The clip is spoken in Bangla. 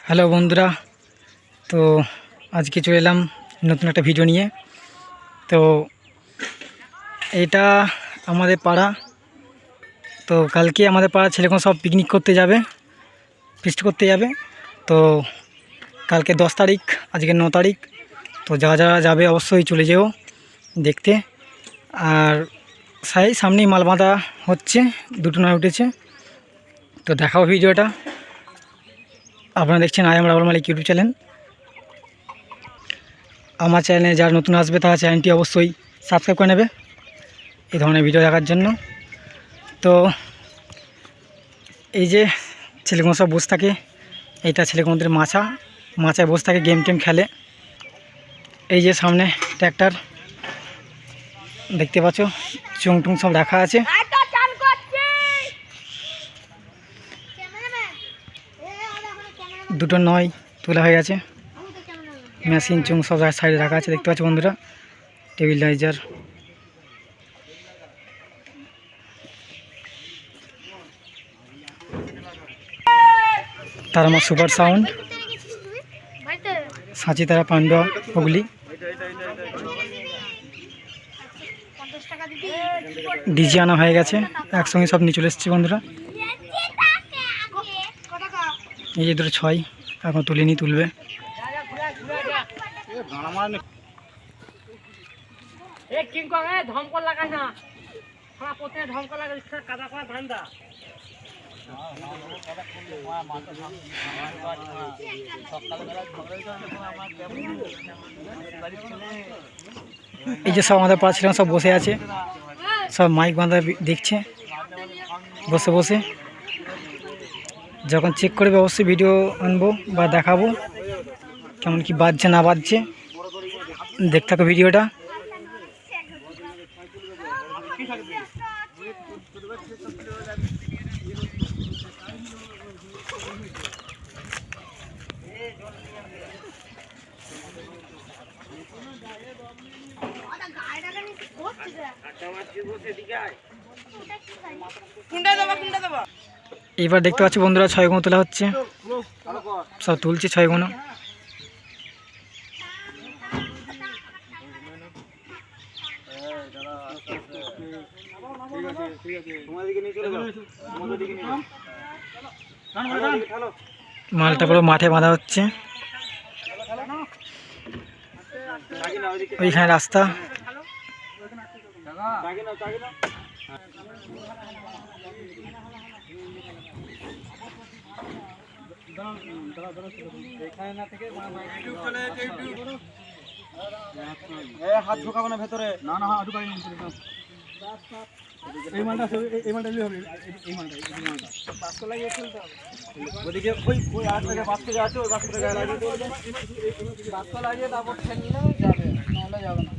হ্যালো বন্ধুরা, তো আজকে চলে এলাম নতুন একটা ভিডিও নিয়ে। তো এটা আমাদের পাড়া। তো কালকে আমাদের পাড়া ছেলেগুলো সব পিকনিক করতে যাবে, ফিস্ট করতে যাবে। তো কালকে 10 তারিখ, আজকে 9 তারিখ। তো যারা যারা যাবে অবশ্যই চলে যেও দেখতে। আর সামনেই মাল বাঁধা হচ্ছে, দুটো নয় উঠেছে। তো দেখাও ভিডিওটা। আপনারা দেখছেন I am Rahul Malik YouTube channel. আমার চ্যানেলে যারা নতুন আসবে তারা চ্যানেলটি অবশ্যই সাবস্ক্রাইব করে নেবে এই ধরনের ভিডিও দেখার জন্য। তো এই যে ছেলেগুলো সব বসে থাকে, এইটা ছেলেগুলোদের মাচায় বসে থাকে, গেম টেম খেলে। এই যে সামনে ট্র্যাক্টর দেখতে পাচ্ছ, চুং টুং সব রাখা আছে। দুটো নয় তোলা হয়ে গেছে, মেশিন চুং সব সাইডে রাখা আছে দেখতে পাচ্ছ বন্ধুরা। টেবিলাইজার, তার আমার সুপার সাউন্ড, সাঁচি তারা পান্ডা হুগলি, ডিজি আনা হয়ে গেছে, একসঙ্গে সব নিয়ে চলে এসেছি বন্ধুরা। এই যে দুটো 6 এখন তুলিনি, তুলবে। এই যে সব আমাদের পাড়া ছিলাম, সব বসে আছে, সব মাইক বাঁধা দেখছে বসে বসে। যখন চেক করবে অবশ্যই ভিডিও আনবো বা দেখাবো কেমন কি বাজছে না বাজছে। দেখতে থাকো ভিডিওটা। এবার দেখতে পাচ্ছি বন্ধুরা 6 গুণ তোলা হচ্ছে, সব তুলছে 6 গুণ। মালটা পুরো মাঠে বাঁধা হচ্ছে, ওইখানে রাস্তা। হাত ঢোকাবো না ভেতরে, না না হাত ঢোকাই এই মালটা এই মালটা হবে, এই মালটা বাস্তা লাগিয়ে ফেলতে হবে। ওদিকে ওই আট থেকে 5 থেকে আছে, ওই বাস্তা গায়ে লাগিয়ে দেবে, বাস্তা লাগিয়ে তারপর ঠেললে যাবে, নাহলে যাবে না।